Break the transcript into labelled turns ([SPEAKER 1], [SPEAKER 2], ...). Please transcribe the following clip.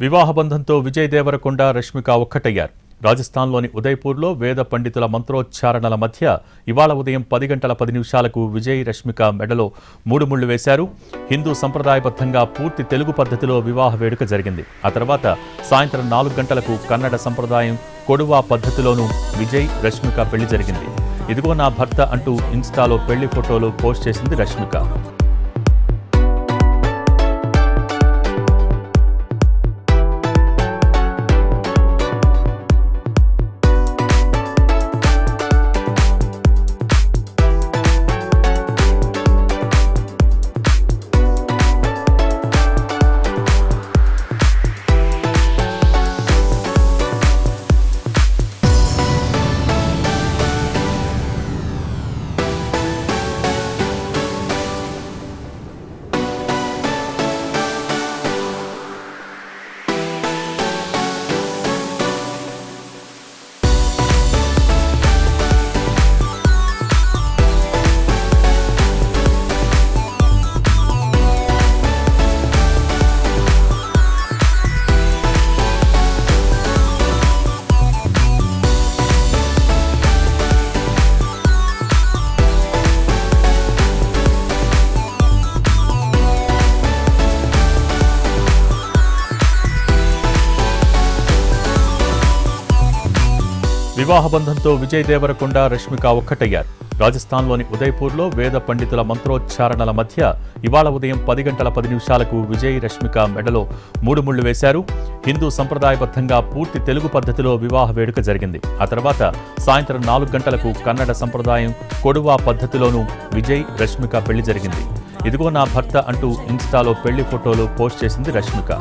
[SPEAKER 1] వివాహ బంధంతో విజయ్ దేవరకొండ రష్మిక ఒక్కటయ్యారు. రాజస్థాన్లోని ఉదయ్పూర్లో వేద పండితుల మంత్రోచ్చారణల మధ్య ఇవాళ ఉదయం 10 గంటల 10 నిమిషాలకు విజయ్ రష్మిక మెడలో 3 ముళ్లు వేశారు. హిందూ సంప్రదాయబద్ధంగా పూర్తి తెలుగు పద్ధతిలో వివాహ వేడుక జరిగింది. ఆ తర్వాత సాయంత్రం 4 గంటలకు కన్నడ సంప్రదాయం కొడువా పద్ధతిలోనూ విజయ్ రష్మిక పెళ్లి జరిగింది. ఇదిగో నా భర్త అంటూ ఇన్స్టాలో పెళ్లి ఫోటోలు పోస్ట్ చేసింది రష్మిక. వివాహ బంధంతో విజయ్ దేవరకొండ రష్మిక ఒక్కటయ్యారు. రాజస్థాన్లోని ఉదయ్పూర్లో వేద పండితుల మంత్రోచ్చారణల మధ్య ఇవాళ ఉదయం 10 గంటల 10 నిమిషాలకు విజయ్ రష్మిక మెడలో 3 ముళ్లు వేశారు. హిందూ సంప్రదాయబద్ధంగా పూర్తి తెలుగు పద్ధతిలో వివాహ వేడుక జరిగింది. ఆ తర్వాత సాయంత్రం 4 గంటలకు కన్నడ సంప్రదాయం కొడువా పద్ధతిలోనూ విజయ్ రష్మిక పెళ్లి జరిగింది. ఇదిగో నా భర్త అంటూ ఇన్స్టాలో పెళ్లి ఫోటోలు పోస్ట్ చేసింది రష్మిక.